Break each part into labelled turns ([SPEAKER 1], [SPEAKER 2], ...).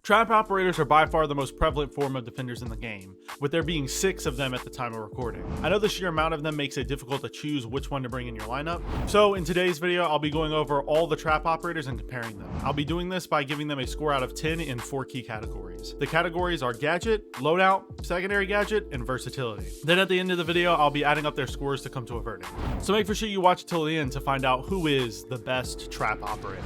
[SPEAKER 1] Trap operators are by far the most prevalent form of defenders in the game, with there being 6 of them at the time of recording. I know the sheer amount of them makes it difficult to choose which one to bring in your lineup, so in today's video I'll be going over all the trap operators and comparing them. I'll be doing this by giving them a score out of 10 in 4 key categories. The categories are gadget, loadout, secondary gadget, and versatility. Then at the end of the video I'll be adding up their scores to come to a verdict. So make sure you watch till the end to find out who is the best trap operator.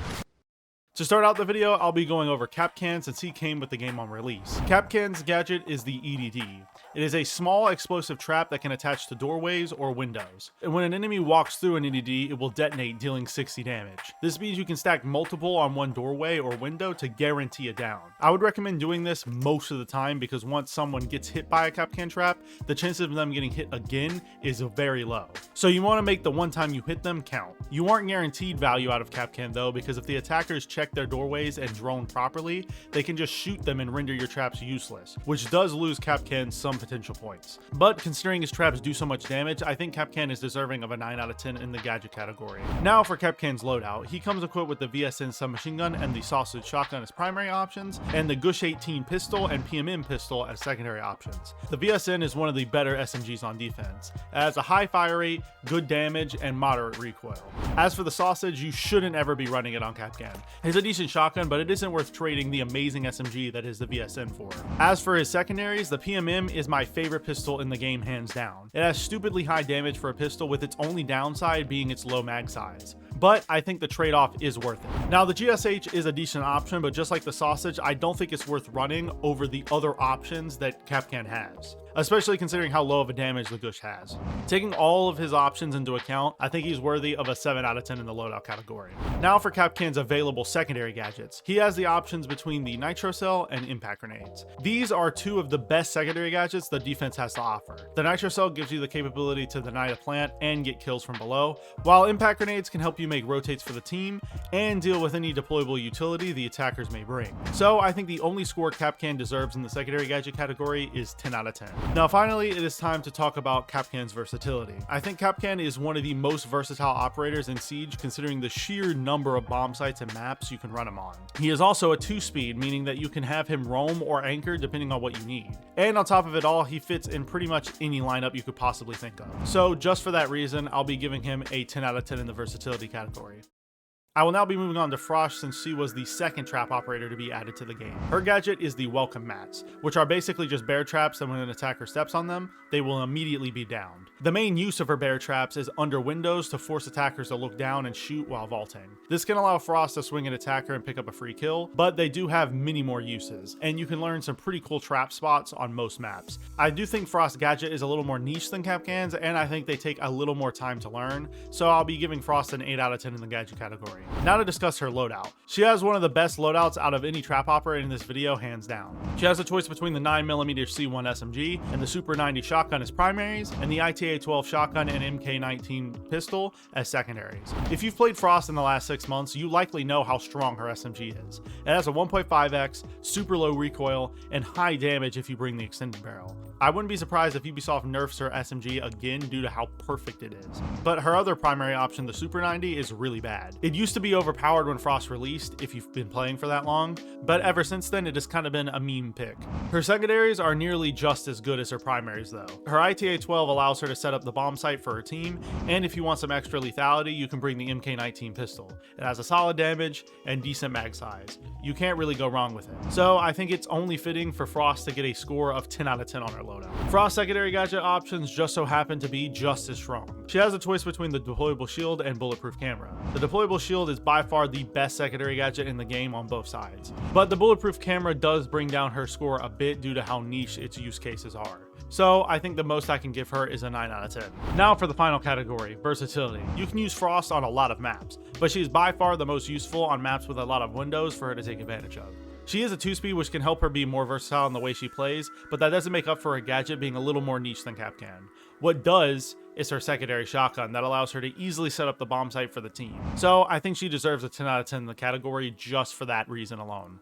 [SPEAKER 1] To start out the video, I'll be going over Kapkan since he came with the game on release. Kapkan's gadget is the EDD. It is a small explosive trap that can attach to doorways or windows. And when an enemy walks through an EDD, it will detonate, dealing 60 damage. This means you can stack multiple on one doorway or window to guarantee a down. I would recommend doing this most of the time because once someone gets hit by a Kapkan trap, the chances of them getting hit again is very low. So you want to make the one time you hit them count. You aren't guaranteed value out of Kapkan though, because if the attackers check their doorways and drone properly, they can just shoot them and render your traps useless, which does lose Kapkan some potential points. But considering his traps do so much damage, I think Kapkan is deserving of a 9 out of 10 in the gadget category. Now for Kapkan's loadout, he comes equipped with the VSN submachine gun and the sausage shotgun as primary options, and the Gush 18 pistol and PMM pistol as secondary options. The VSN is one of the better SMGs on defense. It has a high fire rate, good damage, and moderate recoil. As for the sausage, you shouldn't ever be running it on Kapkan. It's a decent shotgun, but it isn't worth trading the amazing SMG that is the VSN for. As for his secondaries, the PMM is my favorite pistol in the game hands down. It has stupidly high damage for a pistol, with its only downside being its low mag size. But I think the trade-off is worth it. Now the GSH is a decent option, but just like the sausage, I don't think it's worth running over the other options that Kapkan has, especially considering how low of a damage the Gush has. Taking all of his options into account, I think he's worthy of a 7 out of 10 in the loadout category. Now for Kapkan's available secondary gadgets. He has the options between the Nitro Cell and Impact Grenades. These are 2 of the best secondary gadgets the defense has to offer. The Nitro Cell gives you the capability to deny a plant and get kills from below, while Impact Grenades can help you make rotates for the team and deal with any deployable utility the attackers may bring. So I think the only score Kapkan deserves in the secondary gadget category is 10 out of 10. Now finally, it is time to talk about Kapkan's versatility. I think Kapkan is one of the most versatile operators in Siege, considering the sheer number of bomb sites and maps you can run him on. He is also a 2-speed, meaning that you can have him roam or anchor depending on what you need. And on top of it all, he fits in pretty much any lineup you could possibly think of. So just for that reason, I'll be giving him a 10 out of 10 in the versatility category. I will now be moving on to Frosh, since she was the second trap operator to be added to the game. Her gadget is the welcome mats, which are basically just bear traps that when an attacker steps on them, they will immediately be downed. The main use of her bear traps is under windows to force attackers to look down and shoot while vaulting. This can allow Frost to swing an attacker and pick up a free kill, but they do have many more uses, and you can learn some pretty cool trap spots on most maps. I do think Frost's gadget is a little more niche than Kapkan's, and I think they take a little more time to learn, so I'll be giving Frost an 8 out of 10 in the gadget category. Now to discuss her loadout. She has one of the best loadouts out of any trap operator in this video, hands down. She has a choice between the 9mm C1 SMG and the Super 90 shotgun as primaries, and the ITA-12 shotgun and MK19 pistol as secondaries. If you've played Frost in the last 6 months, you likely know how strong her SMG is. It has a 1.5x, super low recoil, and high damage if you bring the extended barrel. I wouldn't be surprised if Ubisoft nerfs her SMG again due to how perfect it is. But her other primary option, the Super 90, is really bad. It used to be overpowered when Frost released, if you've been playing for that long, but ever since then it has kind of been a meme pick. Her secondaries are nearly just as good as her primaries though. Her ITA-12 allows her to set up the bomb site for her team, and if you want some extra lethality, you can bring the MK19 pistol. It has a solid damage and decent mag size. You can't really go wrong with it. So I think it's only fitting for Frost to get a score of 10 out of 10 on her loadout. Frost's secondary gadget options just so happen to be just as strong. She has a choice between the deployable shield and bulletproof camera. The deployable shield is by far the best secondary gadget in the game on both sides, but the bulletproof camera does bring down her score a bit due to how niche its use cases are. So I think the most I can give her is a 9 out of 10. Now for the final category, versatility. You can use Frost on a lot of maps, but she's by far the most useful on maps with a lot of windows for her to take advantage of. She is a 2-speed, which can help her be more versatile in the way she plays, but that doesn't make up for her gadget being a little more niche than Kapkan. What does is her secondary shotgun that allows her to easily set up the bomb site for the team. So I think she deserves a 10 out of 10 in the category just for that reason alone.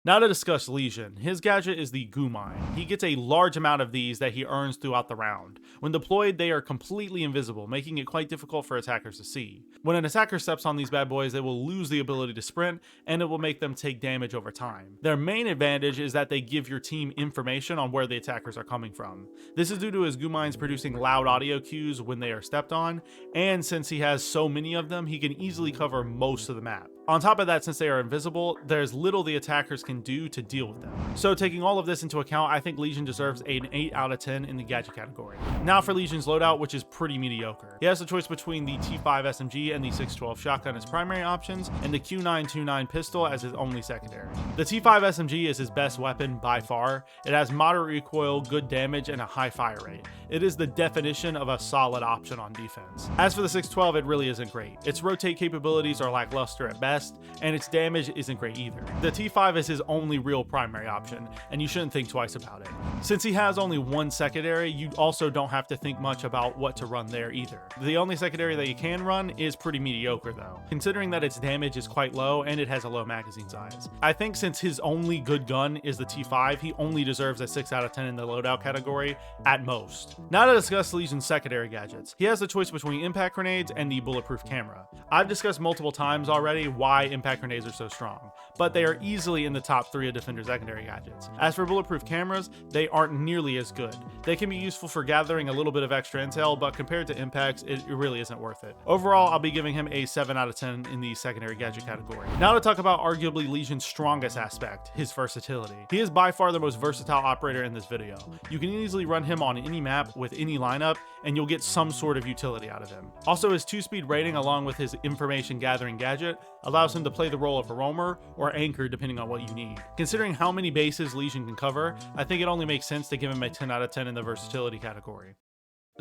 [SPEAKER 1] Now to discuss Lesion. His gadget is the Goo Mine. He gets a large amount of these that he earns throughout the round. When deployed, they are completely invisible, making it quite difficult for attackers to see. When an attacker steps on these bad boys, they will lose the ability to sprint, and it will make them take damage over time. Their main advantage is that they give your team information on where the attackers are coming from. This is due to his Goo Mines producing loud audio cues when they are stepped on, and since he has so many of them, he can easily cover most of the map. On top of that, since they are invisible, there's little the attackers can do to deal with them. So taking all of this into account, I think Lesion deserves an 8 out of 10 in the gadget category. Now for Legion's loadout, which is pretty mediocre. He has the choice between the T5 SMG and the 612 shotgun as primary options, and the Q929 pistol as his only secondary. The T5 SMG is his best weapon by far. It has moderate recoil, good damage, and a high fire rate. It is the definition of a solid option on defense. As for the 612, it really isn't great. Its rotate capabilities are lackluster at best, and its damage isn't great either. The T5 is his only real primary option, and you shouldn't think twice about it. Since he has only one secondary, you also don't have to think much about what to run there either. The only secondary that you can run is pretty mediocre though, considering that its damage is quite low and it has a low magazine size. I think since his only good gun is the T5, he only deserves a 6 out of 10 in the loadout category at most. Now to discuss Legion's secondary gadgets. He has the choice between impact grenades and the bulletproof camera. I've discussed multiple times already why impact grenades are so strong, but they are easily in the top 3 of Defender's secondary gadgets. As for bulletproof cameras, they aren't nearly as good. They can be useful for gathering a little bit of extra intel, but compared to impacts, it really isn't worth it. Overall, I'll be giving him a 7 out of 10 in the secondary gadget category. Now to talk about arguably Legion's strongest aspect, his versatility. He is by far the most versatile operator in this video. You can easily run him on any map with any lineup, and you'll get some sort of utility out of him. Also, his 2-speed rating along with his information gathering gadget allows him to play the role of a roamer or anchor depending on what you need. Considering how many bases Lesion can cover, I think it only makes sense to give him a 10 out of 10 in the versatility category.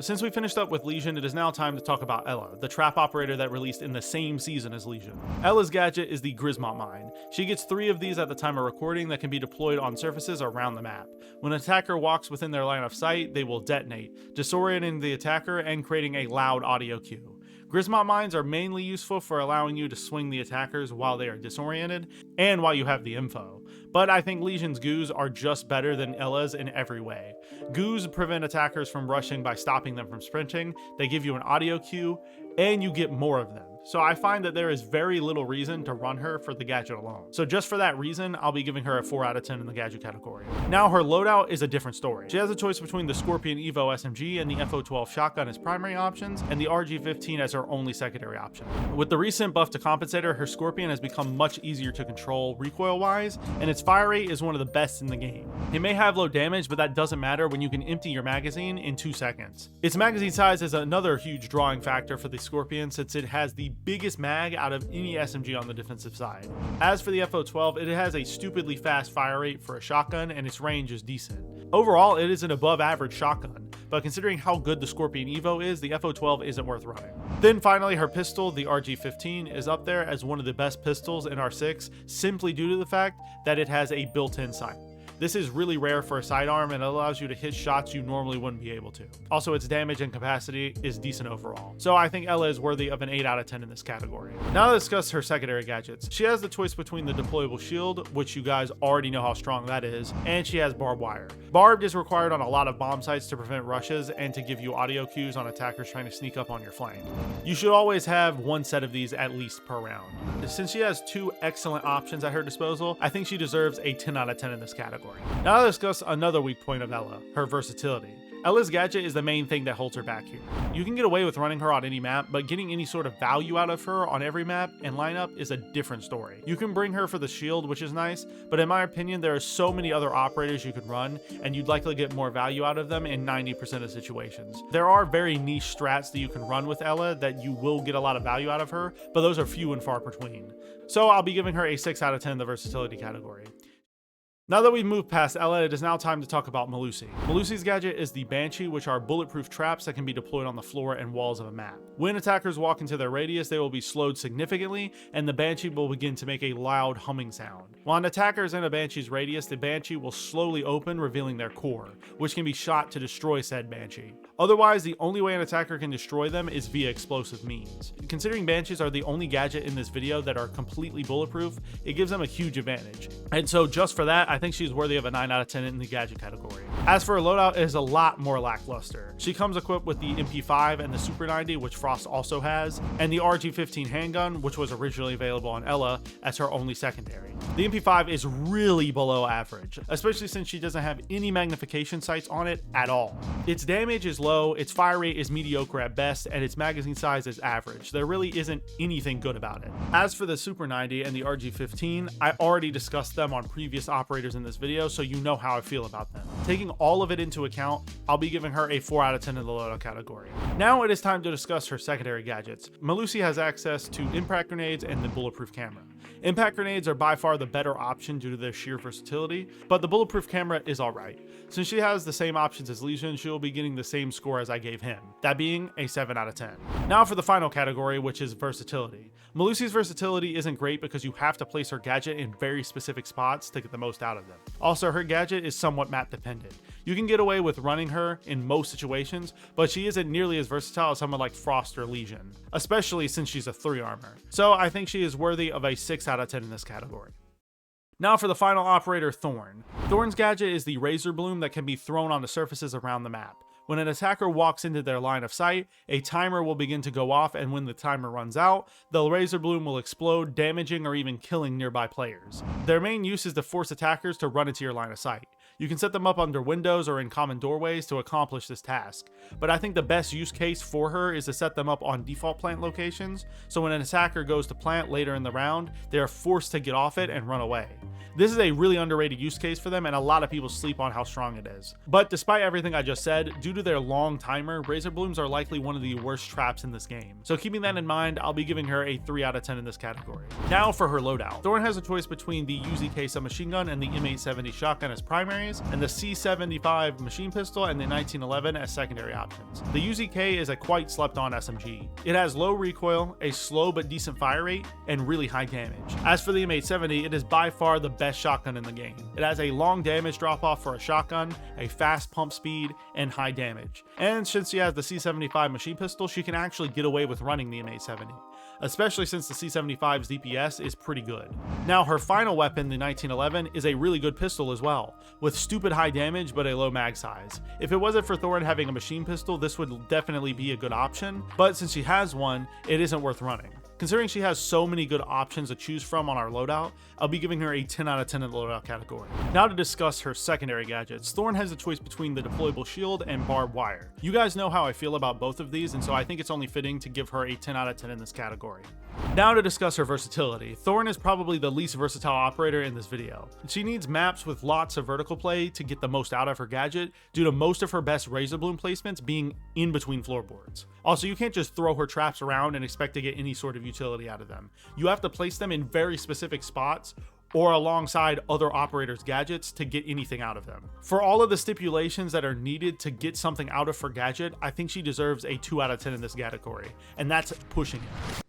[SPEAKER 1] Since we finished up with Lesion, it is now time to talk about Ela, the trap operator that released in the same season as Lesion. Ela's gadget is the Grismot Mine. She gets 3 of these at the time of recording that can be deployed on surfaces around the map. When an attacker walks within their line of sight, they will detonate, disorienting the attacker and creating a loud audio cue. Grismot mines are mainly useful for allowing you to swing the attackers while they are disoriented and while you have the info, but I think Legion's goos are just better than Ela's in every way. Goos prevent attackers from rushing by stopping them from sprinting, they give you an audio cue, and you get more of them. So I find that there is very little reason to run her for the gadget alone. So just for that reason, I'll be giving her a 4 out of 10 in the gadget category. Now her loadout is a different story. She has a choice between the Scorpion Evo SMG and the FO12 shotgun as primary options, and the RG15 as her only secondary option. With the recent buff to Compensator, her Scorpion has become much easier to control recoil-wise, and its fire rate is one of the best in the game. It may have low damage, but that doesn't matter when you can empty your magazine in 2 seconds. Its magazine size is another huge drawing factor for the Scorpion since it has the biggest mag out of any SMG on the defensive side. As for the FO12, it has a stupidly fast fire rate for a shotgun and its range is decent. Overall, it is an above average shotgun, but considering how good the Scorpion Evo is, the FO12 isn't worth running. Then finally, her pistol, the RG15, is up there as one of the best pistols in R6 simply due to the fact that it has a built-in sight. This is really rare for a sidearm and it allows you to hit shots you normally wouldn't be able to. Also, its damage and capacity is decent overall. So I think Ela is worthy of an 8 out of 10 in this category. Now to discuss her secondary gadgets. She has the choice between the deployable shield, which you guys already know how strong that is, and she has barbed wire. Barbed is required on a lot of bomb sites to prevent rushes and to give you audio cues on attackers trying to sneak up on your flank. You should always have 1 set of these at least per round. Since she has 2 excellent options at her disposal, I think she deserves a 10 out of 10 in this category. Now let's discuss another weak point of Ela, her versatility. Ela's gadget is the main thing that holds her back here. You can get away with running her on any map, but getting any sort of value out of her on every map and lineup is a different story. You can bring her for the shield, which is nice, but in my opinion, there are so many other operators you could run, and you'd likely get more value out of them in 90% of situations. There are very niche strats that you can run with Ela that you will get a lot of value out of her, but those are few and far between. So I'll be giving her a 6 out of 10 in the versatility category. Now that we've moved past Ella, it is now time to talk about Melusi. Melusi's gadget is the Banshee, which are bulletproof traps that can be deployed on the floor and walls of a map. When attackers walk into their radius, they will be slowed significantly, and the Banshee will begin to make a loud humming sound. While an attacker is in a Banshee's radius, the Banshee will slowly open, revealing their core, which can be shot to destroy said Banshee. Otherwise, the only way an attacker can destroy them is via explosive means. Considering Banshees are the only gadget in this video that are completely bulletproof, it gives them a huge advantage. And so just for that, I think she's worthy of a 9 out of 10 in the gadget category. As for her loadout, it is a lot more lackluster. She comes equipped with the MP5 and the Super 90, which Frost also has, and the RG-15 handgun, which was originally available on Ella as her only secondary. The MP5 is really below average, especially since she doesn't have any magnification sights on it at all. Its damage is low, its fire rate is mediocre at best, and its magazine size is average. There really isn't anything good about it. As for the Super 90 and the RG-15, I already discussed them on previous operators in this video, so you know how I feel about them. Taking all of it into account, I'll be giving her a 4 out of 10 in the loadout category. Now it is time to discuss her secondary gadgets. Melusi has access to impact grenades and the bulletproof camera. Impact grenades are by far the better option due to their sheer versatility, but the bulletproof camera is alright. Since she has the same options as Lesion, she will be getting the same score as I gave him, that being a 7 out of 10. Now for the final category, which is versatility. Melusi's versatility isn't great because you have to place her gadget in very specific spots to get the most out of them. Also, her gadget is somewhat map dependent. You can get away with running her in most situations, but she isn't nearly as versatile as someone like Frost or Lesion, especially since she's a 3 armor. So I think she is worthy of a 6 out of 10 in this category. Now for the final operator, Thorn. Thorn's gadget is the razor bloom that can be thrown onto surfaces around the map. When an attacker walks into their line of sight, a timer will begin to go off, and when the timer runs out, the razor bloom will explode, damaging or even killing nearby players. Their main use is to force attackers to run into your line of sight. You can set them up under windows or in common doorways to accomplish this task, but I think the best use case for her is to set them up on default plant locations, so when an attacker goes to plant later in the round, they are forced to get off it and run away. This is a really underrated use case for them, and a lot of people sleep on how strong it is. But despite everything I just said, due to their long timer, razor blooms are likely one of the worst traps in this game. So keeping that in mind, I'll be giving her a 3 out of 10 in this category. Now for her loadout. Thorn has a choice between the UZK submachine gun and the M870 shotgun as primaries, and the C75 machine pistol and the 1911 as secondary options. The UZK is a quite slept on SMG. It has low recoil, a slow but decent fire rate, and really high damage. As for the M870, it is by far the best shotgun in the game. It has a long damage drop off for a shotgun, a fast pump speed, and high damage. And since she has the C75 machine pistol, she can actually get away with running the M870. Especially since the C75's DPS is pretty good. Now her final weapon, the 1911, is a really good pistol as well, with stupid high damage but a low mag size. If it wasn't for Thorn having a machine pistol, this would definitely be a good option, but since she has one, it isn't worth running. Considering she has so many good options to choose from on our loadout, I'll be giving her a 10 out of 10 in the loadout category. Now to discuss her secondary gadgets. Thorn has a choice between the deployable shield and barbed wire. You guys know how I feel about both of these, and so I think it's only fitting to give her a 10 out of 10 in this category. Now to discuss her versatility. Thorn is probably the least versatile operator in this video. She needs maps with lots of vertical play to get the most out of her gadget, due to most of her best razor bloom placements being in between floorboards. Also, you can't just throw her traps around and expect to get any sort of utility out of them. You have to place them in very specific spots or alongside other operators' gadgets to get anything out of them. For all of the stipulations that are needed to get something out of her gadget, I think she deserves a 2 out of 10 in this category, and that's pushing it.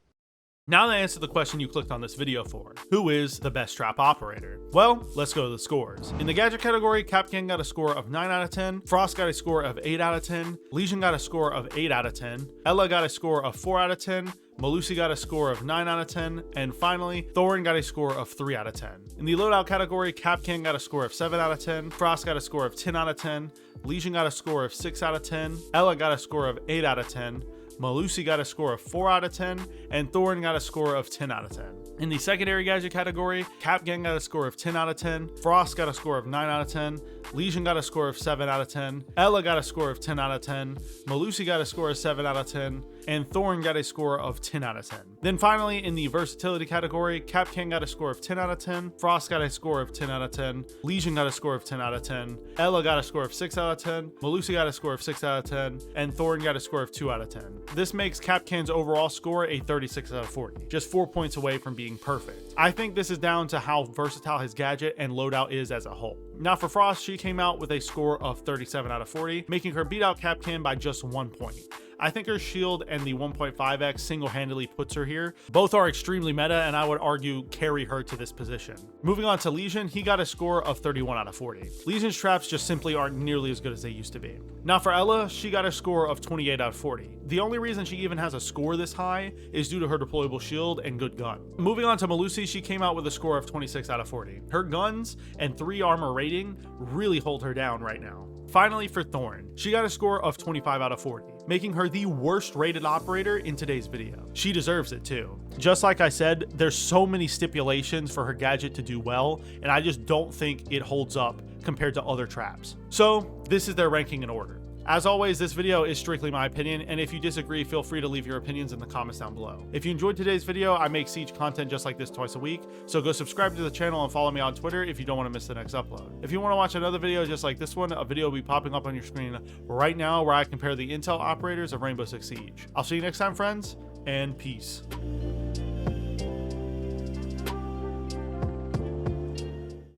[SPEAKER 1] Now to answer the question you clicked on this video for, who is the best trap operator? Well, let's go to the scores. In the gadget category, Kapkan got a score of 9 out of 10, Frost got a score of 8 out of 10, Lesion got a score of 8 out of 10, Ella got a score of 4 out of 10, Malusi got a score of 9 out of 10, and finally, Thorn got a score of 3 out of 10. In the loadout category, Kapkan got a score of 7 out of 10, Frost got a score of 10 out of 10, Lesion got a score of 6 out of 10, Ella got a score of 8 out of 10, Malusi got a score of 4 out of 10, and Thorn got a score of 10 out of 10. In the secondary gadget category, Kapkan got a score of 10 out of 10, Frost got a score of 9 out of 10, Lesion got a score of 7 out of 10, Ella got a score of 10 out of 10, Melusi got a score of 7 out of 10, and Thorn got a score of 10 out of 10. Then finally, in the versatility category, Kapkan got a score of 10 out of 10, Frost got a score of 10 out of 10, Lesion got a score of 10 out of 10, Ella got a score of 6 out of 10, Malusi got a score of 6 out of 10, and Thorn got a score of 2 out of 10. This makes Kapkan's overall score a 36 out of 40, just 4 points away from being perfect. I think this is down to how versatile his gadget and loadout is as a whole. Now for Frost, she came out with a score of 37 out of 40, making her beat out Kapkan by just 1 point. I think her shield and the 1.5x single-handedly puts her here. Both are extremely meta, and I would argue carry her to this position. Moving on to Lesion, he got a score of 31 out of 40. Lesion's traps just simply aren't nearly as good as they used to be. Now for Ella, she got a score of 28 out of 40. The only reason she even has a score this high is due to her deployable shield and good gun. Moving on to Malusi, she came out with a score of 26 out of 40. Her guns and 3 armor rating really hold her down right now. Finally for Thorn, she got a score of 25 out of 40, making her the worst rated operator in today's video. She deserves it too. Just like I said, there's so many stipulations for her gadget to do well, and I just don't think it holds up compared to other traps. So this is their ranking in order. As always, this video is strictly my opinion, and if you disagree, feel free to leave your opinions in the comments down below. If you enjoyed today's video, I make Siege content just like this twice a week, so go subscribe to the channel and follow me on Twitter if you don't want to miss the next upload. If you want to watch another video just like this one, a video will be popping up on your screen right now where I compare the intel operators of Rainbow Six Siege. I'll see you next time, friends, and peace.